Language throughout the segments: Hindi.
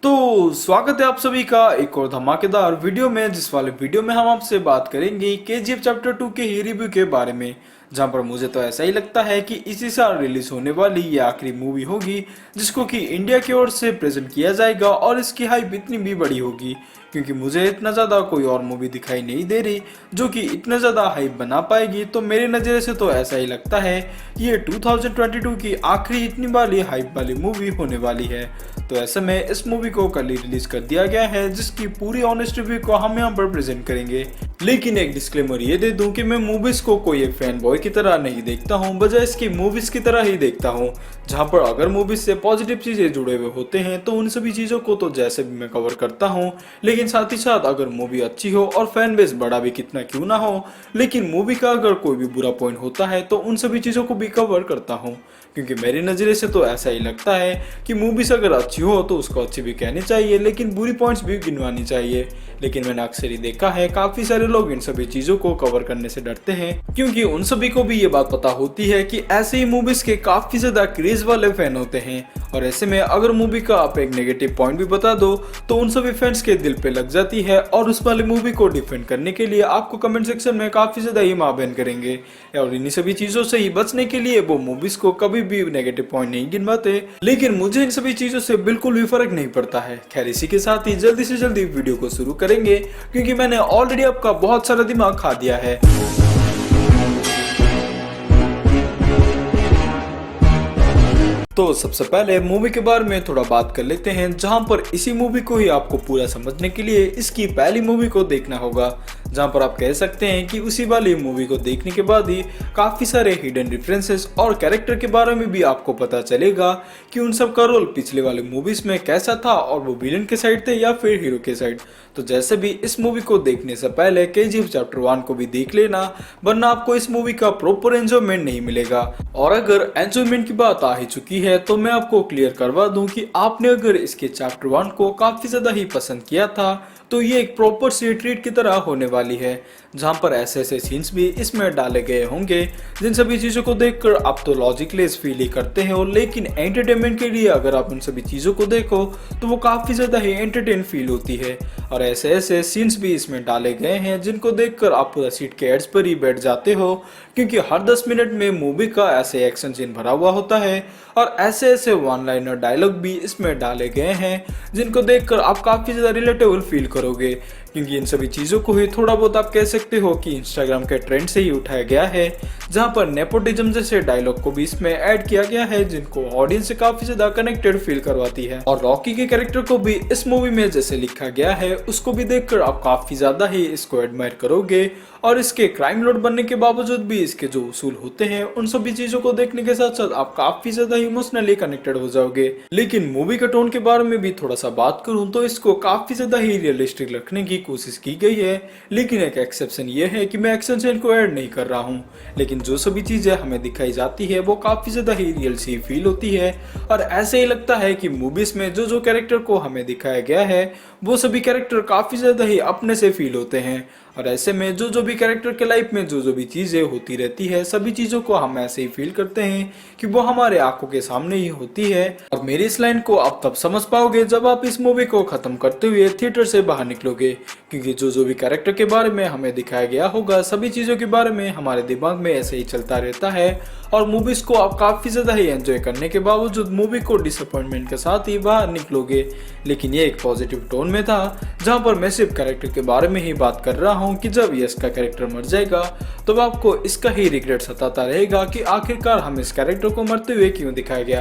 तो स्वागत है आप सभी का एक और धमाकेदार वीडियो में, जिस वाले वीडियो में हम आपसे बात करेंगे केजीएफ चैप्टर 2 के ही रिव्यू के बारे में। जहां पर मुझे तो ऐसा ही लगता है कि इसी साल रिलीज होने वाली ये आखिरी मूवी होगी जिसको कि इंडिया की ओर से प्रेजेंट किया जाएगा, और इसकी हाइप इतनी भी बड़ी होगी क्योंकि मुझे इतना ज़्यादा कोई और मूवी दिखाई नहीं दे रही जो कि इतना ज़्यादा हाइप बना पाएगी। तो मेरे नज़रिए से तो ऐसा ही लगता है कि ये 2022 की आखिरी इतनी वाली हाइप वाली मूवी होने वाली है। तो ऐसे में इस मूवी को कल ही रिलीज कर दिया गया है, जिसकी पूरी ऑनेस्ट रिव्यू को हम यहाँ पर प्रेजेंट करेंगे। लेकिन एक डिस्क्लेमर ये दे दूं कि मैं मूवीज को कोई एक फैन बॉय की तरह नहीं देखता हूँ, बजाय इसकी मूवीज की तरह ही देखता हूँ। जहाँ पर अगर मूवीज से पॉजिटिव चीजें जुड़े हुए होते हैं तो उन सभी चीजों को तो जैसे भी मैं कवर करता हूँ, लेकिन साथ ही साथ अगर मूवी अच्छी हो और फैन बेस बड़ा भी कितना क्यों ना हो, लेकिन मूवी का अगर कोई भी बुरा पॉइंट होता है तो उन सभी चीजों को भी कवर करता हूँ। क्योंकि मेरे नजरिए से तो ऐसा ही लगता है कि मूवीज अगर अच्छी हो तो उसको अच्छी भी कहनी चाहिए, लेकिन बुरी पॉइंट्स भी गिनवानी चाहिए। लेकिन मैंने अक्सर ही देखा है काफी सारे लोग इन सभी चीजों को कवर करने से डरते हैं, क्योंकि उन सभी को भी ये बात पता होती है कि ऐसे ही मूवीज के काफी ज्यादा क्रेज वाले फैन होते हैं। और ऐसे में अगर मूवी का आप एक नेगेटिव पॉइंट भी बता दो तो उन सभी फैंस के दिल पे लग जाती है, और उस वाली मूवी को डिफेंड करने के लिए आपको कमेंट सेक्शन में काफी ज्यादा ही माबहन करेंगे। और इन्हीं सभी चीजों से ही बचने के लिए वो मूवीज को कभी भी नेगेटिव पॉइंट नहीं गिनवाते। लेकिन मुझे इन सभी चीजों से बिल्कुल भी फर्क नहीं पड़ता है। खैर, इसी के साथ ही जल्दी से जल्दी वीडियो को शुरू करेंगे, क्योंकि मैंने ऑलरेडी आपका बहुत सारा दिमाग खा दिया है। तो सबसे पहले मूवी के बारे में थोड़ा बात कर लेते हैं, जहां पर इसी मूवी को ही आपको पूरा समझने के लिए इसकी पहली मूवी को देखना होगा। जहां पर आप कह सकते हैं कि उसी वाली मूवी को देखने के बाद ही काफी सारे हिडन रेफरेंसेस और कैरेक्टर के बारे में भी आपको पता चलेगा कि उन सब का रोल पिछले वाले मूवीज में कैसा था, और वो विलन के साइड थे या फिर हीरो के साइड। तो जैसे भी इस मूवी को देखने से पहले केजीएफ चैप्टर 1 को भी देख लेना, वरना आपको इस मूवी का प्रॉपर एंजॉयमेंट नहीं मिलेगा। और अगर एंजॉयमेंट की बात आ ही चुकी है तो मैं आपको क्लियर करवा दूं कि आपने अगर इसके चैप्टर 1 को काफी ज्यादा ही पसंद किया था तो ये एक प्रॉपर सी ट्रीट की तरह होने वाली है, जहां पर ऐसे ऐसे सीन्स भी इसमें डाले गए होंगे जिन सभी चीजों को देखकर आप तो लॉजिकलेस फील ही करते हो, लेकिन एंटरटेनमेंट के लिए अगर आप उन सभी चीजों को देखो तो वो काफी ज्यादा ही एंटरटेन फील होती है। और ऐसे ऐसे सीन्स भी इसमें डाले गए हैं जिनको देखकर आप पूरा सीट के एड्स पर ही बैठ जाते हो, क्योंकि हर 10 मिनट में मूवी का ऐसे एक्शन सीन भरा हुआ होता है, और ऐसे ऐसे वन लाइनर डायलॉग भी इसमें डाले गए हैं जिनको देखकर आप काफी ज्यादा रिलेटेबल फील करोगे। क्योंकि इन सभी चीजों को ही थोड़ा बहुत आप कह सकते हो कि इंस्टाग्राम के ट्रेंड से ही उठाया गया है, जहां पर नेपोटिज्म जैसे डायलॉग को भी इसमें ऐड किया गया है जिनको ऑडियंस से काफी ज्यादा कनेक्टेड फील करवाती है। और रॉकी के कैरेक्टर को भी इस मूवी में जैसे लिखा गया है उसको भी देखकर आप काफी ज्यादा ही इसको एडमायर करोगे, और इसके क्राइम लॉर्ड बनने के बावजूद भी इसके जो उसूल होते हैं उन सभी चीजों को देखने के साथ साथ आप काफी ज्यादा इमोशनली कनेक्टेड हो जाओगे। लेकिन मूवी के टोन के बारे में भी थोड़ा सा बात करूं तो इसको काफी ज्यादा ही रियलिस्टिक रखने की कोशिश की गई है, लेकिन एक एक्सेप्शन ये है कि मैं एक्शन सीन को ऐड नहीं कर रहा हूँ, लेकिन जो सभी चीजें हमें दिखाई जाती है वो काफी ज्यादा ही रियल सी फील होती है। और ऐसे ही लगता है कि मूवीज में जो जो कैरेक्टर को हमें दिखाया गया है वो सभी कैरेक्टर काफी ज्यादा ही अपने से फील होते हैं। और ऐसे में जो जो भी कैरेक्टर के लाइफ में जो जो भी चीजें होती रहती है सभी चीजों को हम ऐसे ही फील करते हैं कि वो हमारे आंखों के सामने ही होती है। और मेरी इस लाइन को आप तब समझ पाओगे जब आप इस मूवी को खत्म करते हुए थिएटर से बाहर निकलोगे, क्योंकि जो जो भी कैरेक्टर के बारे में हमें दिखाया गया होगा सभी चीजों के बारे में हमारे दिमाग में ऐसे ही चलता रहता है, और मूवीज को आप काफी ज्यादा ही एंजॉय करने के बावजूद मूवी को डिसअपॉइंटमेंट के साथ ही बाहर निकलोगे। लेकिन ये एक पॉजिटिव टोन में था, जहां पर मैं सिर्फ कैरेक्टर के बारे में ही बात कर रहा हूं कि जब यश का कैरेक्टर मर जाएगा तो आपको इसका ही रिग्रेट सताता रहेगा कि आखिरकार हम इस कैरेक्टर को मरते हुए क्यों दिखाया गया,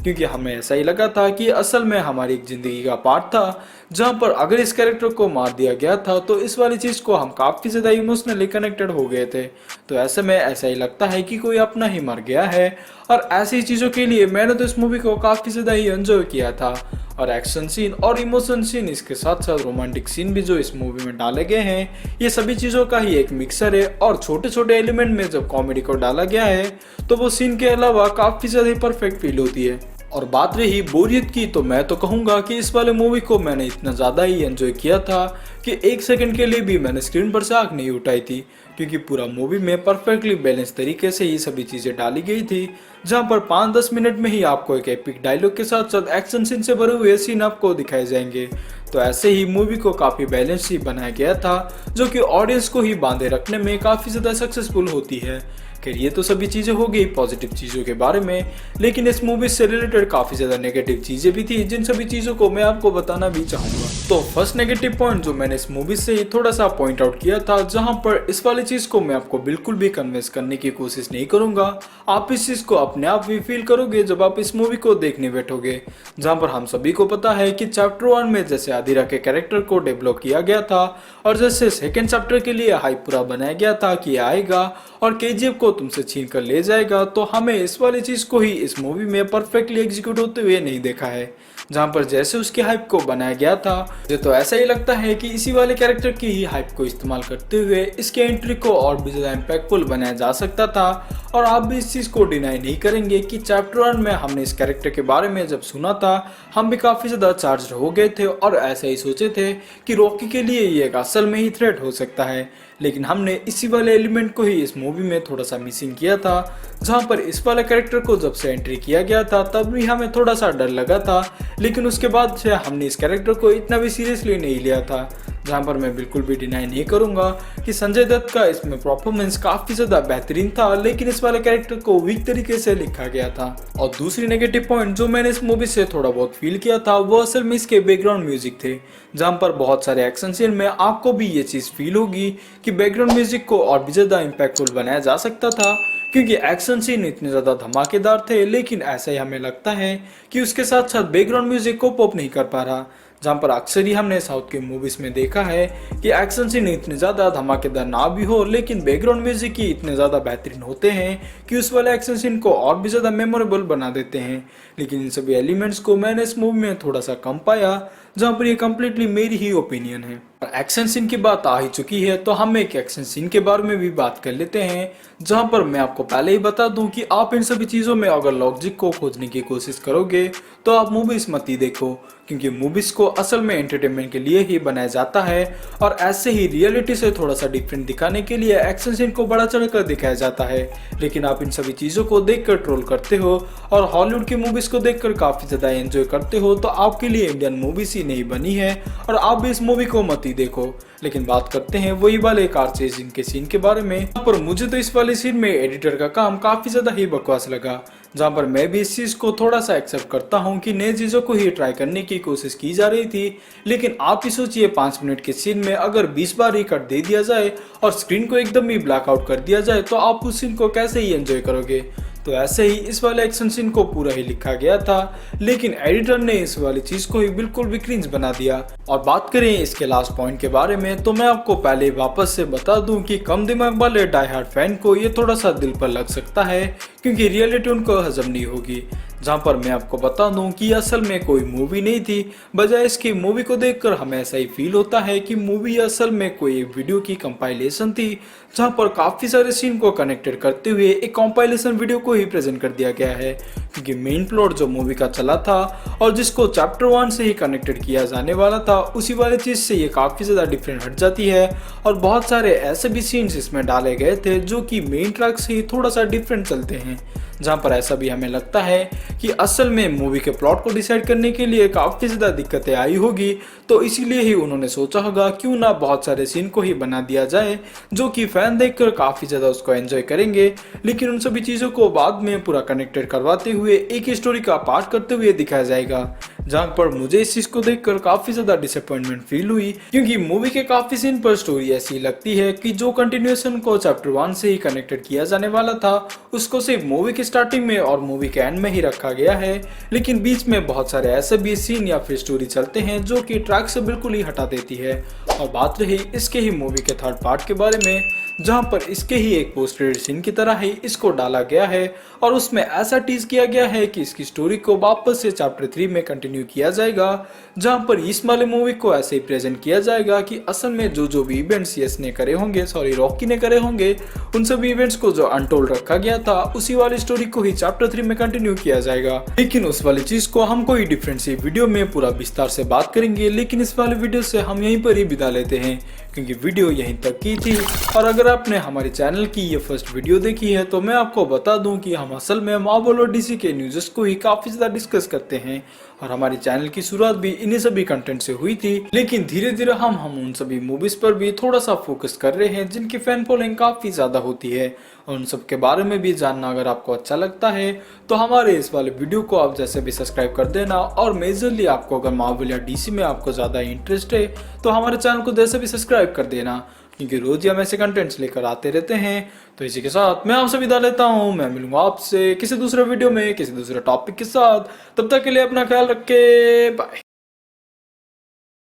क्योंकि हमें ऐसा ही लगा था कि असल में हमारी एक जिंदगी का पार्ट था, जहां पर अगर इस कैरेक्टर को मार दिया गया था तो इस वाली चीज को हम काफी ज्यादा इमोशनली कनेक्टेड हो गए थे। तो ऐसे में ऐसा ही लगता है कि कोई अपना ही मर गया है, और ऐसी चीजों के लिए मैंने तो इस मूवी को काफी ज्यादा ही एंजॉय किया था। और एक्शन सीन और इमोशन सीन, इसके साथ साथ रोमांटिक सीन भी जो इस मूवी में डाले गए हैं, ये सभी चीजों का ही एक मिक्सर है। और छोटे छोटे एलिमेंट में जब कॉमेडी को डाला गया है तो वो सीन के अलावा काफी ज्यादा परफेक्ट फील होती है। और बात रही बोरियत की, तो मैं तो कहूँगा कि इस वाले मूवी को मैंने इतना ज़्यादा ही एंजॉय किया था कि एक सेकंड के लिए भी मैंने स्क्रीन पर से आँख नहीं उठाई थी, क्योंकि पूरा मूवी में परफेक्टली बैलेंस तरीके से ही सभी चीज़ें डाली गई थी। जहाँ पर 5-10 मिनट में ही आपको एक एपिक डायलॉग के साथ साथ एक्शन सीन से भरे हुए सीन आपको दिखाए जाएंगे। तो ऐसे ही मूवी को काफ़ी बैलेंस ही बनाया गया था, जो कि ऑडियंस को ही बांधे रखने में काफ़ी ज़्यादा सक्सेसफुल होती है। खैर ये तो सभी चीज़ें हो गई पॉजिटिव चीज़ों के बारे में, लेकिन इस मूवी से रिलेटेड काफ़ी ज़्यादा नेगेटिव चीज़ें भी थी, जिन सभी चीज़ों को मैं आपको बताना भी चाहूँगा। तो फर्स्ट नेगेटिव पॉइंट जो मैंने इस मूवी से थोड़ा सा पॉइंट आउट किया था, जहाँ पर इस वाली चीज़ को मैं आपको बिल्कुल भी कन्विंस करने की कोशिश नहीं करूँगा, आप इस चीज़ को अपने आप भी फील करोगे जब आप इस मूवी को देखने बैठोगे। जहाँ पर हम सभी को पता है कि चैप्टर 1 में जैसे आदिरा के कैरेक्टर को डेवलप किया गया था और जैसे सेकेंड चैप्टर के लिए हाइप पूरा बनाया गया था कि आएगा और केजीएफ को तुमसे छीन कर ले जाएगा, तो हमें इस वाली चीज़ को ही इस मूवी में परफेक्टली एग्जीक्यूट होते हुए नहीं देखा है। जहाँ पर जैसे उसकी हाइप को बनाया गया था, मुझे तो ऐसा ही लगता है कि इसी वाले कैरेक्टर की ही हाइप को इस्तेमाल करते हुए इसके एंट्री को और भी ज़्यादा इम्पैक्टफुल बनाया जा सकता था। और आप भी इस चीज़ को डिनाई नहीं करेंगे कि चैप्टर 1 में हमने इस कैरेक्टर के बारे में जब सुना था, हम भी काफ़ी ज़्यादा चार्ज हो गए थे और ऐसा ही सोचे थे कि रॉकी के लिए ये एक असल में ही थ्रेट हो सकता है। लेकिन हमने इसी वाले एलिमेंट को ही इस मूवी में थोड़ा सा मिसिंग किया था, जहाँ पर इस वाले कैरेक्टर को जब से एंट्री किया गया था तब भी हमें थोड़ा सा डर लगा था, लेकिन उसके बाद से हमने इस कैरेक्टर को इतना भी सीरियसली नहीं लिया था। जहाँ पर मैं बिल्कुल भी डिनाई नहीं करूँगा कि संजय दत्त का इसमें परफॉर्मेंस काफ़ी ज़्यादा बेहतरीन था, लेकिन इस वाले कैरेक्टर को वीक तरीके से लिखा गया था। और दूसरी नेगेटिव पॉइंट जो मैंने इस मूवी से थोड़ा बहुत फील किया था, वो असल में इसके बैकग्राउंड म्यूजिक थे। जहाँ पर बहुत सारे एक्शन सीन में आपको भी ये चीज़ फील होगी कि बैकग्राउंड म्यूजिक को और भी ज़्यादा इम्पैक्टफुल बनाया जा सकता था, क्योंकि एक्शन सीन इतने ज़्यादा धमाकेदार थे, लेकिन ऐसा ही हमें लगता है कि उसके साथ साथ बैकग्राउंड म्यूजिक को पॉप नहीं कर पा रहा। जहाँ पर अक्सर ही हमने साउथ के मूवीज में देखा है कि एक्शन सीन इतने ज़्यादा धमाकेदार ना भी हो, लेकिन बैकग्राउंड म्यूजिक ही इतने ज़्यादा बेहतरीन होते हैं कि उस वाले एक्शन सीन को और भी ज़्यादा मेमोरेबल बना देते हैं। लेकिन इन सभी एलिमेंट्स को मैंने इस मूवी में थोड़ा सा कम पाया, जहाँ पर ये कम्प्लीटली मेरी ही ओपिनियन है। एक्शन सीन की बात आ ही चुकी है, तो हम एक एक्शन सीन के बारे में भी बात कर लेते हैं, जहाँ पर मैं आपको पहले ही बता दूं कि आप इन सभी चीज़ों में अगर लॉजिक को खोजने की कोशिश करोगे तो आप मूवीज मत ही देखो, क्योंकि मूवीज को असल में एंटरटेनमेंट के लिए ही बनाया जाता है और ऐसे ही रियलिटी से थोड़ा सा डिफरेंट दिखाने के लिए एक्शन सीन को बड़ा चढ़कर दिखाया जाता है। लेकिन आप इन सभी चीज़ों को देखकर ट्रोल करते हो और हॉलीवुड की मूवीज को देखकर काफ़ी ज़्यादा एंजॉय करते हो, तो आपके लिए इंडियन मूवीज ही नहीं बनी है और आप भी इस मूवी को मत ही देखो। लेकिन बात करते हैं वही वाले कार चेजिंग के सीन के बारे में, पर मुझे तो इस वाले सीन में एडिटर का काम काफ़ी ज़्यादा ही बकवास लगा। जहाँ पर मैं भी इस चीज़ को थोड़ा सा एक्सेप्ट करता हूँ कि नई चीज़ों को ही ट्राई करने की कोशिश की जा रही थी, लेकिन आप ही सोचिए 5 मिनट के सीन में अगर 20 बार ही कट दे दिया जाए और स्क्रीन को एकदम ही ब्लैकआउट कर दिया जाए, तो आप उस सीन को कैसे ही एंजॉय करोगे। तो ऐसे ही इस वाले एक्शन सीन को पूरा ही लिखा गया था, लेकिन एडिटर ने इस वाली चीज़ को ही बिल्कुल भी क्रिंज बना दिया। और बात करें इसके लास्ट पॉइंट के बारे में, तो मैं आपको पहले वापस से बता दूं कि कम दिमाग वाले डाई हार्ड फैन को ये थोड़ा सा दिल पर लग सकता है, क्योंकि रियलिटी उनको हजम नहीं होगी। जहाँ पर मैं आपको बता दूं कि असल में कोई मूवी नहीं थी, बजाय इसकी मूवी को देखकर हमें ऐसा ही फील होता है कि मूवी असल में कोई एक वीडियो की कंपाइलेशन थी, जहाँ पर काफ़ी सारे सीन को कनेक्टेड करते हुए एक कंपाइलेशन वीडियो को ही प्रेजेंट कर दिया गया है। क्योंकि मेन प्लॉट जो मूवी का चला था और जिसको चैप्टर 1 से ही कनेक्टेड किया जाने वाला था, उसी वाले चीज़ से ये काफ़ी ज़्यादा डिफरेंट हट जाती है और बहुत सारे ऐसे भी सीन्स इसमें डाले गए थे जो कि मेन ट्रैक से ही थोड़ा सा डिफरेंट चलते हैं। जहाँ पर ऐसा भी हमें लगता है कि असल में मूवी के प्लॉट को डिसाइड करने के लिए काफ़ी ज़्यादा दिक्कतें आई होगी, तो इसीलिए ही उन्होंने सोचा होगा क्यों ना बहुत सारे सीन को ही बना दिया जाए जो कि फैन देखकर काफ़ी ज़्यादा उसको एंजॉय करेंगे, लेकिन उन सभी चीज़ों को बाद में पूरा कनेक्टेड करवाते हुए एक ही स्टोरी का पार्ट करते हुए दिखाया जाएगा। जहाँ पर मुझे इस चीज़ को देखकर काफ़ी ज़्यादा डिसअपॉइंटमेंट फील हुई, क्योंकि मूवी के काफ़ी सीन पर स्टोरी ऐसी लगती है कि जो कंटिन्यूएशन को चैप्टर 1 से ही कनेक्टेड किया जाने वाला था, उसको सिर्फ मूवी की स्टार्टिंग में और मूवी के एंड में ही रखा गया है, लेकिन बीच में बहुत सारे ऐसे भी सीन या फिर स्टोरी चलते हैं जो कि ट्रैक से बिल्कुल ही हटा देती है। और बात रही इसके ही मूवी के थर्ड पार्ट के बारे में, जहाँ पर इसके ही एक पोस्ट क्रेडिट सीन की तरह ही इसको डाला गया है और उसमें ऐसा टीज किया गया है कि इसकी स्टोरी को वापस से चैप्टर 3 में कंटिन्यू किया जाएगा, जहां पर इस वाले मूवी को ऐसे ही प्रेजेंट किया जाएगा कि असल में जो भी इवेंट्स यस ने करे होंगे, सॉरी रॉकी ने करे होंगे, उन सभी इवेंट्स को जो अनटोल्ड रखा गया था उसी वाली स्टोरी को ही चैप्टर 3 में कंटिन्यू किया जाएगा। लेकिन उस वाली चीज को हम कोई डिफरेंट सी वीडियो में पूरा विस्तार से बात करेंगे, लेकिन इस वाले वीडियो से हम यहीं पर ही विदा लेते हैं क्योंकि वीडियो यहीं तक की थी। और अगर आपने हमारे चैनल की ये फर्स्ट वीडियो देखी है तो मैं आपको बता दूं कि हम असल में मार्वल और डीसी के न्यूज़ को ही काफी ज्यादा डिस्कस करते हैं और हमारे चैनल की शुरुआत भी इन्हीं सभी कंटेंट से हुई थी। लेकिन धीरे धीरे हम उन सभी मूवीज पर भी थोड़ा सा फोकस कर रहे हैं जिनकी फैन फॉलोइंग काफी ज्यादा होती है और उन सब के बारे में भी जानना अगर आपको अच्छा लगता है तो हमारे इस वाले वीडियो को आप जैसे भी सब्सक्राइब कर देना। और मेजरली आपको अगर मार्वल या डीसी में आपको ज्यादा इंटरेस्ट है तो हमारे चैनल को जैसे भी सब्सक्राइब कर देना क्योंकि रोज ही हम ऐसे कंटेंट्स लेकर आते रहते हैं। तो इसी के साथ मैं आपसे विदा लेता हूँ। मैं मिलूंगा आपसे किसी दूसरे वीडियो में किसी दूसरे टॉपिक के साथ। तब तक के लिए अपना ख्याल रखे, बाय।